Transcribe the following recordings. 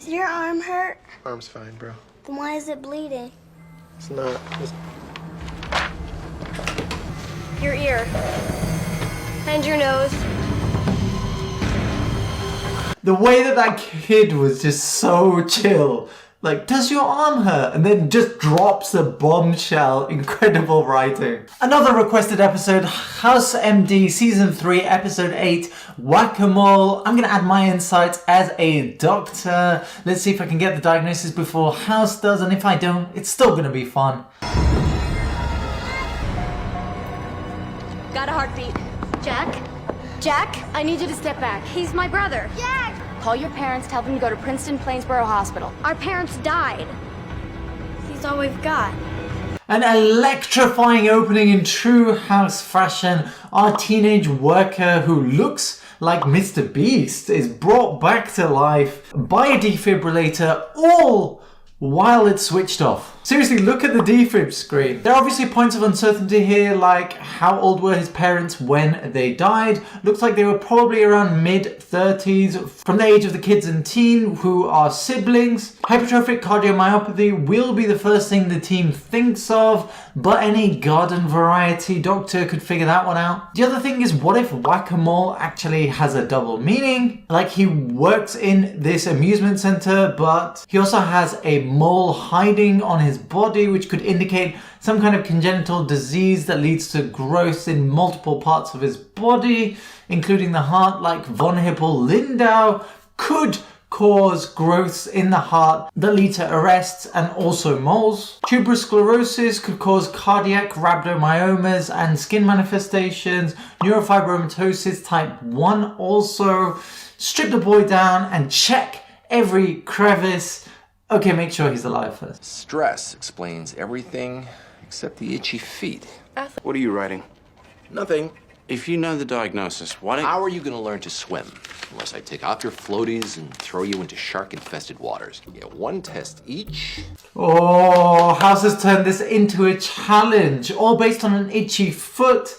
Does your arm hurt? Arm's fine, bro. Then why is it bleeding? It's not. Your ear. And your nose. The way that kid was just so chill. Like, does your arm hurt? And then just drops a bombshell. Incredible writing. Another requested episode, House MD Season 3, Episode 8, Whac-a-mole. I'm going to add my insights as a doctor. Let's see if I can get the diagnosis before House does. And if I don't, it's still going to be fun. Got a heartbeat. Jack? Jack, I need you to step back. He's my brother. Jack! Call your parents, tell them to go to Princeton Plainsboro Hospital. Our parents died. He's all we've got. An electrifying opening in true House fashion. Our teenage worker who looks like Mr. Beast is brought back to life by a defibrillator, all while it's switched off. Seriously, look at the defib screen. There are obviously points of uncertainty here, like how old were his parents when they died. Looks like they were probably around mid-30s, from the age of the kids and teen who are siblings. Hypertrophic cardiomyopathy will be the first thing the team thinks of, but any garden variety doctor could figure that one out. The other thing is, what if Whac-a-mole actually has a double meaning? Like, he works in this amusement center, but he also has a mole hiding on his body, which could indicate some kind of congenital disease that leads to growth in multiple parts of his body, including the heart, like von Hippel-Lindau could cause growths in the heart that lead to arrests and also moles. Tuberous sclerosis could cause cardiac rhabdomyomas and skin manifestations. Neurofibromatosis type 1 also. Strip the boy down and check every crevice. Okay, make sure he's alive first. Stress explains everything except the itchy feet. What are you writing? Nothing. If you know the diagnosis, why don't How are you going to learn to swim? Unless I take off your floaties and throw you into shark-infested waters. You get one test each. Oh, House has turned this into a challenge, all based on an itchy foot.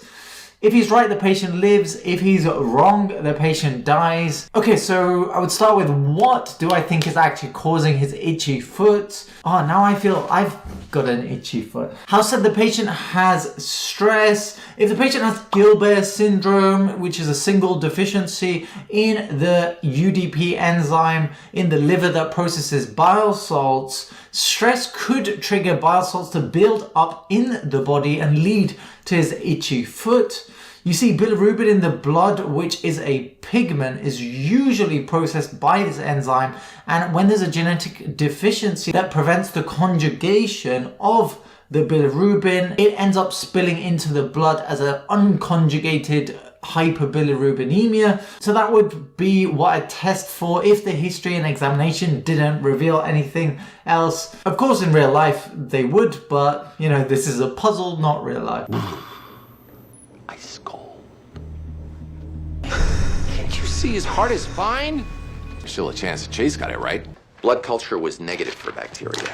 If he's right, the patient lives. If he's wrong, the patient dies. Okay, so I would start with, what do I think is actually causing his itchy foot? Oh, now I feel I've got an itchy foot. House said the patient has stress. If the patient has Gilbert syndrome, which is a single deficiency in the UDP enzyme in the liver that processes bile salts, stress could trigger bile salts to build up in the body and lead to his itchy foot. You see, bilirubin in the blood, which is a pigment, is usually processed by this enzyme, and when there's a genetic deficiency that prevents the conjugation of the bilirubin, it ends up spilling into the blood as an unconjugated hyperbilirubinemia. So that would be what I test for if the history and examination didn't reveal anything else. Of course, in real life they would, but you know, this is a puzzle, not real life. Ice cold. Can't you see his heart is fine? There's still a chance that Chase got it right. Blood culture was negative for bacteria.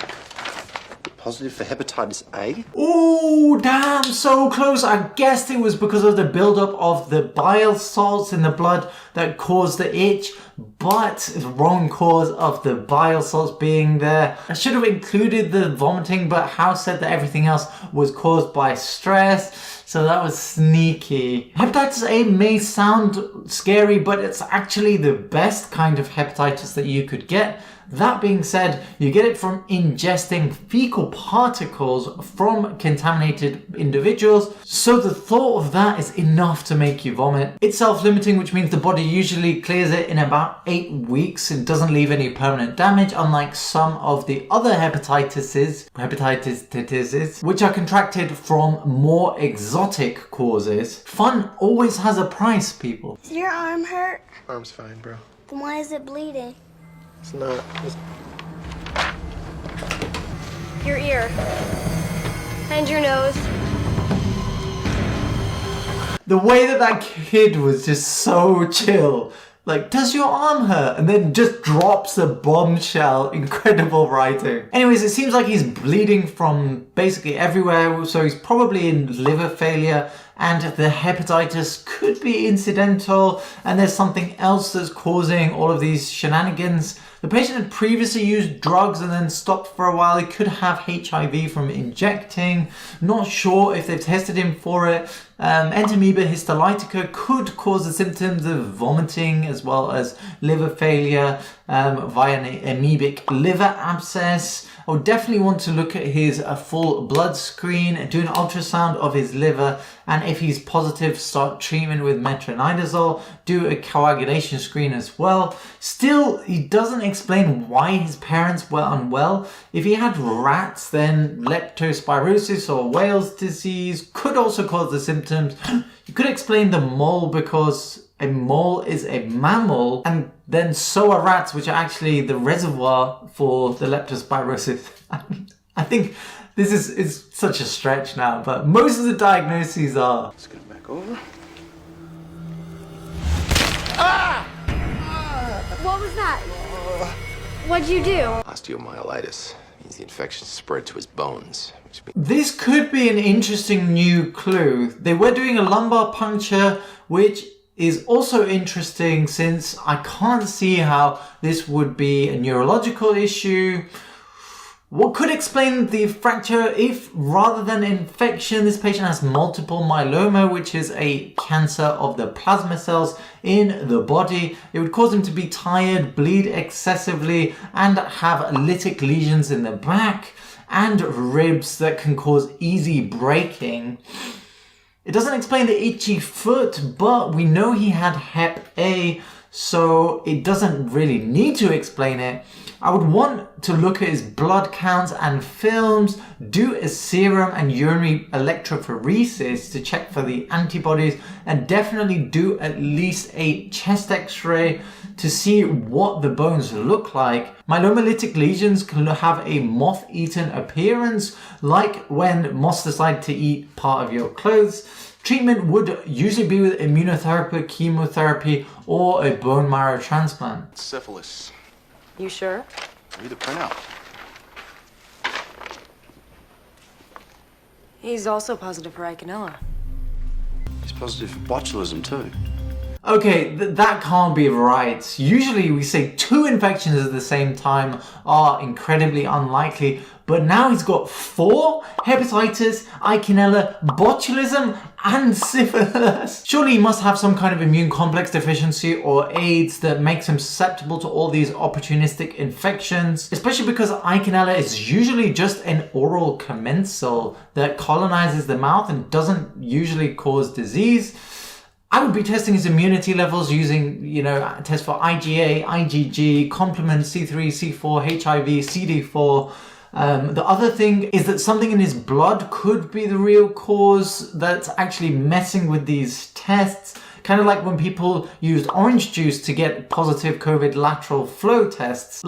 positive for hepatitis A? Oh, damn, so close. I guessed it was because of the buildup of the bile salts in the blood that caused the itch, but it's wrong cause of the bile salts being there. I should have included the vomiting, but House said that everything else was caused by stress, so that was sneaky. Hepatitis A may sound scary, but it's actually the best kind of hepatitis that you could get. That being said, you get it from ingesting fecal particles from contaminated individuals, so the thought of that is enough to make you vomit. It's self-limiting, which means the body usually clears it in about 8 weeks and doesn't leave any permanent damage, unlike some of the other hepatitis, which are contracted from more exotic causes. Fun always has a price, people. Does your arm hurt? Arm's fine, bro. Then why is it bleeding? It's not. Your ear. And your nose. The way that kid was just so chill. Like, does your arm hurt? And then just drops a bombshell. Incredible writing. Anyways, it seems like he's bleeding from basically everywhere, so he's probably in liver failure, and the hepatitis could be incidental, and there's something else that's causing all of these shenanigans. The patient had previously used drugs and then stopped for a while. He could have HIV from injecting. Not sure if they've tested him for it. Entamoeba histolytica could cause the symptoms of vomiting as well as liver failure via an amoebic liver abscess. I would definitely want to look at his full blood screen, do an ultrasound of his liver, and if he's positive, start treatment with metronidazole, do a coagulation screen as well. Still, he doesn't explain why his parents were unwell. If he had rats, then leptospirosis or Wales disease could also cause the symptoms. You could explain the mole because a mole is a mammal, and then so are rats, which are actually the reservoir for the leptospirosis. I think this is such a stretch now, but most of the diagnoses are. Let's get it back over. What was that? What'd you do? Osteomyelitis means the infection spread to his bones, which means This could be an interesting new clue. They were doing a lumbar puncture, which is also interesting since I can't see how this would be a neurological issue. What could explain the fracture if, rather than infection, this patient has multiple myeloma, which is a cancer of the plasma cells in the body? It would cause him to be tired, bleed excessively, and have lytic lesions in the back and ribs that can cause easy breaking. It doesn't explain the itchy foot, but we know he had Hep A, so it doesn't really need to explain it. I would want to look at his blood counts and films, do a serum and urinary electrophoresis to check for the antibodies, and definitely do at least a chest x-ray to see what the bones look like. Myelomolytic lesions can have a moth-eaten appearance, like when moths decide to eat part of your clothes. Treatment would usually be with immunotherapy, chemotherapy, or a bone marrow transplant. Syphilis. You sure? Read the printout. He's also positive for Eikenella. He's positive for botulism too. Okay, that can't be right. Usually we say 2 infections at the same time are incredibly unlikely, but now he's got 4: hepatitis, Eikenella, botulism, and syphilis. Surely he must have some kind of immune complex deficiency or AIDS that makes him susceptible to all these opportunistic infections, especially because Eikenella is usually just an oral commensal that colonizes the mouth and doesn't usually cause disease. I would be testing his immunity levels using, tests for IgA, IgG, complement, C3, C4, HIV, CD4. The other thing is that something in his blood could be the real cause that's actually messing with these tests. Kind of like when people used orange juice to get positive COVID lateral flow tests.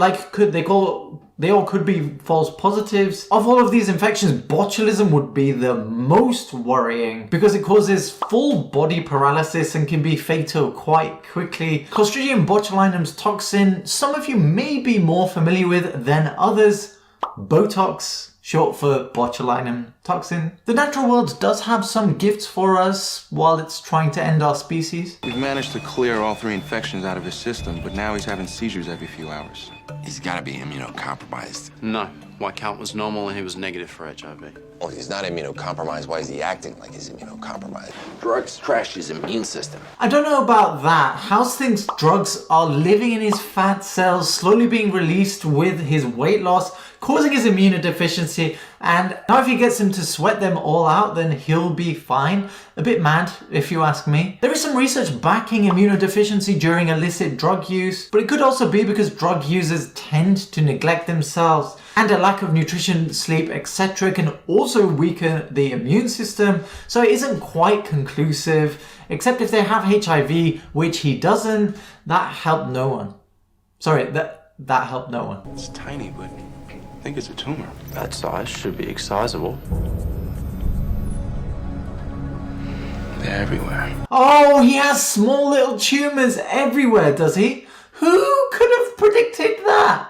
They all could be false positives. Of all of these infections, botulism would be the most worrying because it causes full body paralysis and can be fatal quite quickly. Clostridium botulinum's toxin, some of you may be more familiar with than others. Botox, short for botulinum toxin. The natural world does have some gifts for us while it's trying to end our species. We've managed to clear all 3 infections out of his system, but now he's having seizures every few hours. he's got to be immunocompromised. No. White count was normal and he was negative for HIV. Well, if he's not immunocompromised, why is he acting like he's immunocompromised? Drugs trash his immune system. I don't know about that. House thinks drugs are living in his fat cells, slowly being released with his weight loss, causing his immunodeficiency, and now if he gets him to sweat them all out, then he'll be fine. A bit mad, if you ask me. There is some research backing immunodeficiency during illicit drug use, but it could also be because drug users tend to neglect themselves, and a lack of nutrition, sleep, etc. can also weaken the immune system, so it isn't quite conclusive, except if they have HIV, which he doesn't. That helped no one. Sorry, that helped no one. It's tiny, but I think it's a tumor. That size should be excisable. They're everywhere. Oh, he has small little tumours everywhere, does he? Who could have predicted that?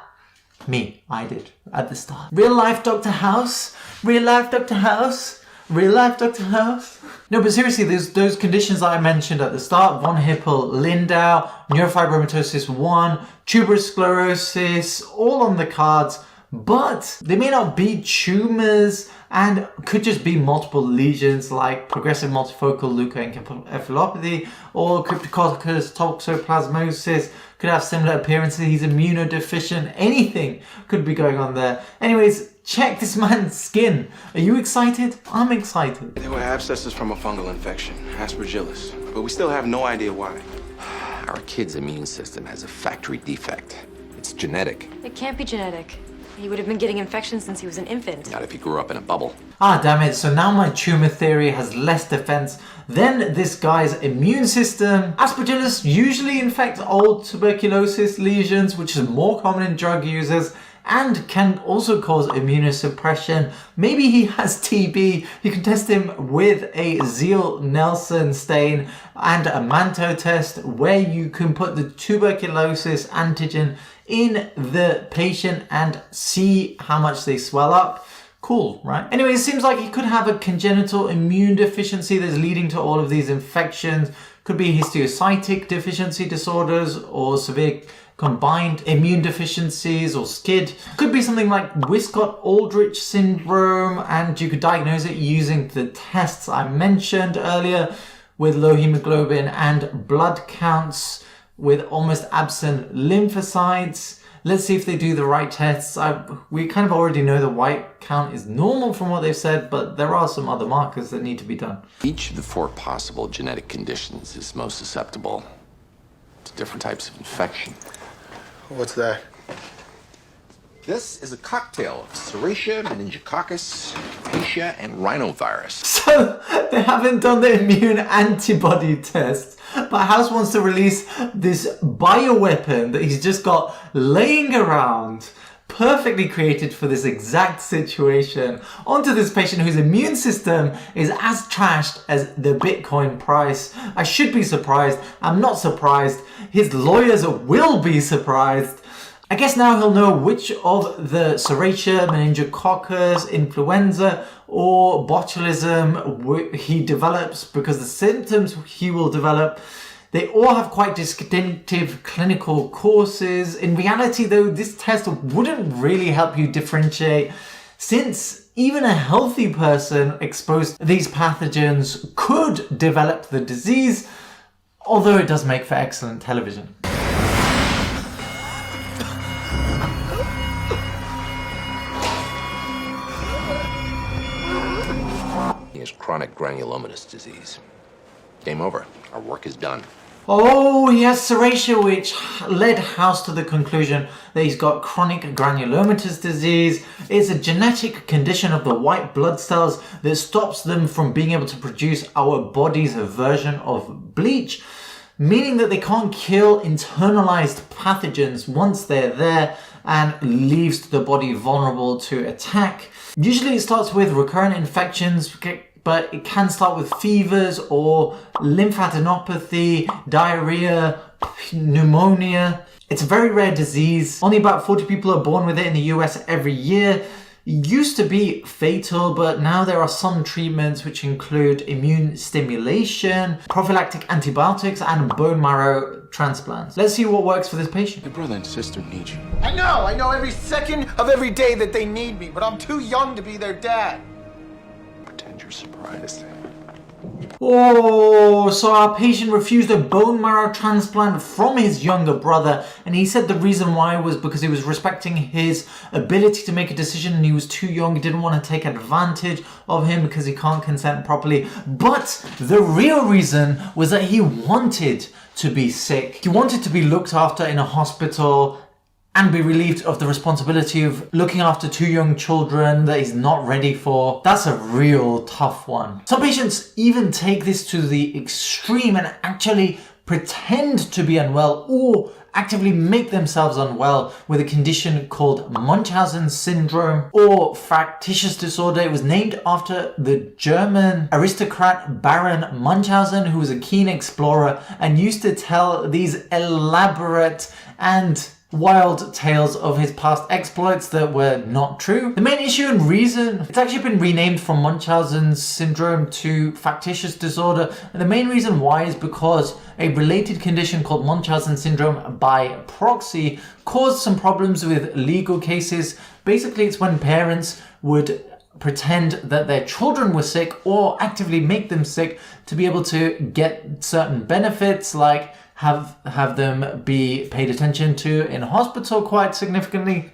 Me, I did, at the start. Real life Dr. House? Real life Dr. House? Real life Dr. House? No, but seriously, those conditions that I mentioned at the start, von Hippel-Lindau, neurofibromatosis 1, tuberous sclerosis, all on the cards, but they may not be tumors and could just be multiple lesions like progressive multifocal leukoencephalopathy or cryptococcus toxoplasmosis, could have similar appearances, he's immunodeficient, anything could be going on there. Anyways, check this man's skin. Are you excited? I'm excited. They were abscesses from a fungal infection, aspergillus, but we still have no idea why. Our kid's immune system has a factory defect. It's genetic. It can't be genetic. He would have been getting infections since he was an infant. Not if he grew up in a bubble. Ah, damn it. So now my tumor theory has less defense than this guy's immune system. Aspergillus usually infects old tuberculosis lesions, which is more common in drug users, and can also cause immunosuppression. Maybe he has TB. You can test him with a Zeal-Nelson stain and a Manto test where you can put the tuberculosis antigen in the patient and see how much they swell up. Cool, right? Anyway, it seems like he could have a congenital immune deficiency that's leading to all of these infections. Could be histiocytic deficiency disorders or severe combined immune deficiencies or SCID. Could be something like Wiskott-Aldrich syndrome, and you could diagnose it using the tests I mentioned earlier with low hemoglobin and blood counts with almost absent lymphocytes. Let's see if they do the right tests. We kind of already know the white count is normal from what they've said, but there are some other markers that need to be done. Each of the 4 possible genetic conditions is most susceptible to different types of infection. What's that? This is a cocktail of Serratia, Meningococcus, Serratia, and Rhinovirus. So they haven't done the immune antibody test, but House wants to release this bioweapon that he's just got laying around, perfectly created for this exact situation, onto this patient whose immune system is as trashed as the Bitcoin price. I should be surprised. I'm not surprised. His lawyers will be surprised. I guess now he'll know which of the Serratia, Meningococcus, influenza, or botulism he develops, because the symptoms he will develop, they all have quite distinctive clinical courses. In reality, though, this test wouldn't really help you differentiate, since even a healthy person exposed to these pathogens could develop the disease, although it does make for excellent television. He has chronic granulomatous disease. Game over. Our work is done. Oh, he has Serratia, which led House to the conclusion that he's got chronic granulomatous disease. It's a genetic condition of the white blood cells that stops them from being able to produce our body's version of bleach, meaning that they can't kill internalized pathogens once they're there, and leaves the body vulnerable to attack. Usually it starts with recurrent infections, but it can start with fevers or lymphadenopathy, diarrhea, pneumonia. It's a very rare disease. Only about 40 people are born with it in the US every year. It used to be fatal, but now there are some treatments which include immune stimulation, prophylactic antibiotics, and bone marrow transplants. Let's see what works for this patient. Your brother and sister need you. I know every second of every day that they need me, but I'm too young to be their dad. Pretend you're surprised. Oh, so our patient refused a bone marrow transplant from his younger brother, and he said the reason why was because he was respecting his ability to make a decision and he was too young, he didn't want to take advantage of him because he can't consent properly. But the real reason was that he wanted to be sick. He wanted to be looked after in a hospital and be relieved of the responsibility of looking after 2 young children that he's not ready for. That's a real tough one. Some patients even take this to the extreme and actually pretend to be unwell or actively make themselves unwell with a condition called Munchausen syndrome or factitious disorder. It was named after the German aristocrat Baron Munchausen, who was a keen explorer and used to tell these elaborate and wild tales of his past exploits that were not true. The main issue and reason, it's actually been renamed from Munchausen's syndrome to factitious disorder, and the main reason why is because a related condition called Munchausen syndrome by proxy caused some problems with legal cases. Basically, it's when parents would pretend that their children were sick or actively make them sick to be able to get certain benefits, like have them be paid attention to in hospital quite significantly.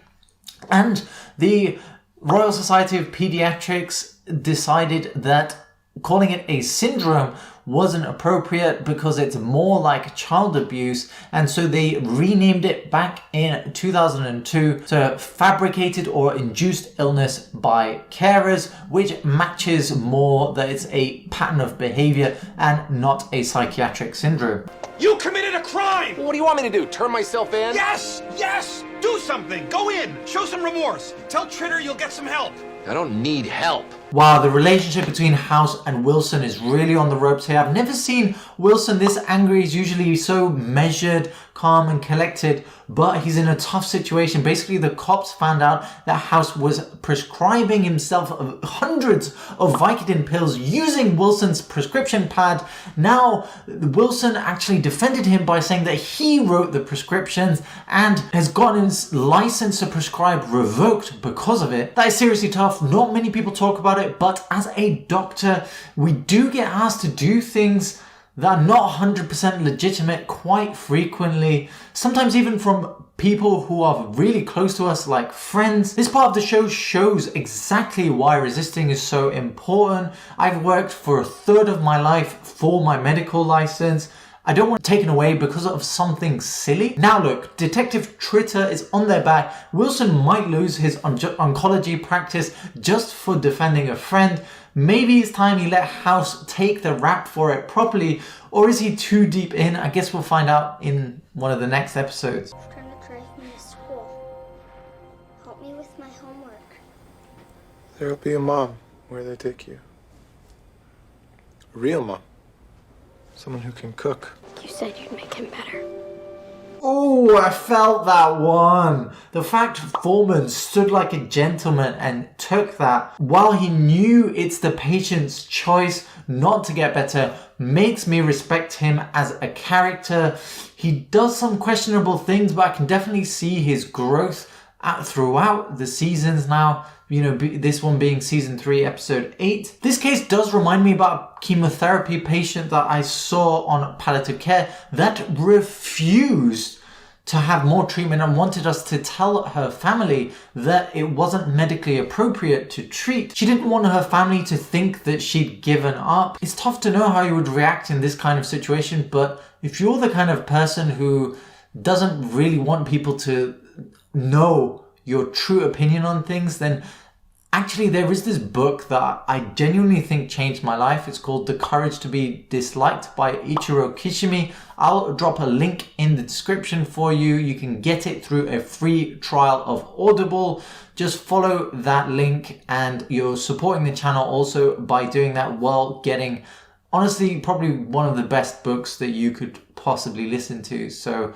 And the Royal Society of Pediatrics decided that calling it a syndrome wasn't appropriate because it's more like child abuse, and so they renamed it back in 2002 to fabricated or induced illness by carers, which matches more that it's a pattern of behavior and not a psychiatric syndrome. You committed a crime! What do you want me to do? Turn myself in? Yes! Yes! Do something! Go in! Show some remorse! Tell Tritter you'll get some help! I don't need help. Wow, the relationship between House and Wilson is really on the ropes here. I've never seen Wilson this angry. He's usually so measured, calm and collected, but he's in a tough situation. Basically, the cops found out that House was prescribing himself hundreds of Vicodin pills using Wilson's prescription pad. Now, Wilson actually defended him by saying that he wrote the prescriptions and has gotten his license to prescribe revoked because of it. That is seriously tough. Not many people talk about it, but as a doctor, we do get asked to do things that are not 100% legitimate quite frequently, sometimes even from people who are really close to us, like friends. This part of the show shows exactly why resisting is so important. I've worked for a third of my life for my medical license. I don't want it taken away because of something silly. Now look, Detective Tritter is on their back. Wilson might lose his oncology practice just for defending a friend. Maybe it's time he let House take the rap for it properly, or is he too deep in? I guess we'll find out in one of the next episodes. Trying to drive me to school. Help me with my homework. There'll be a mom where they take you. A real mom. Someone who can cook. You said you'd make him better. Oh, I felt that one. The fact Foreman stood like a gentleman and took that while he knew it's the patient's choice not to get better makes me respect him as a character. He does some questionable things, but I can definitely see his growth throughout the seasons now. You know, this one being season 3, episode 8. This case does remind me about a chemotherapy patient that I saw on palliative care that refused to have more treatment and wanted us to tell her family that it wasn't medically appropriate to treat. She didn't want her family to think that she'd given up. It's tough to know how you would react in this kind of situation, but if you're the kind of person who doesn't really want people to know your true opinion on things, then actually there is this book that I genuinely think changed my life. It's called The Courage to be Disliked by Ichiro Kishimi. I'll drop a link in the description for you. You can get it through a free trial of Audible. Just follow that link and you're supporting the channel also by doing that while getting, honestly, probably one of the best books that you could possibly listen to. So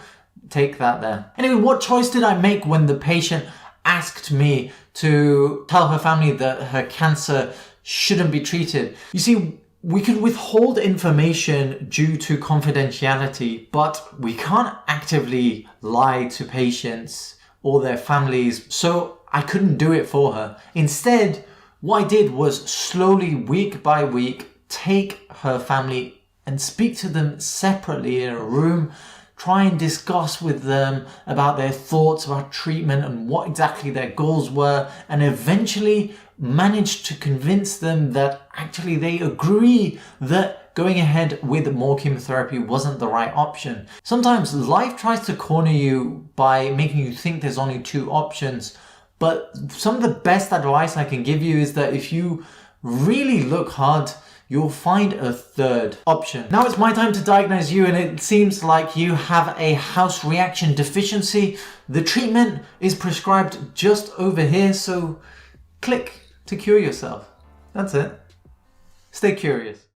take that there. Anyway, what choice did I make when the patient asked me to tell her family that her cancer shouldn't be treated? You see, we can withhold information due to confidentiality, but we can't actively lie to patients or their families, so I couldn't do it for her. Instead, what I did was slowly, week by week, take her family and speak to them separately in a room, try and discuss with them about their thoughts about treatment and what exactly their goals were, and eventually managed to convince them that actually they agree that going ahead with more chemotherapy wasn't the right option. Sometimes life tries to corner you by making you think there's only 2 options, but some of the best advice I can give you is that if you really look hard, you'll find a 3rd option. Now it's my time to diagnose you, and it seems like you have a house reaction deficiency. The treatment is prescribed just over here, so click to cure yourself. That's it. Stay curious.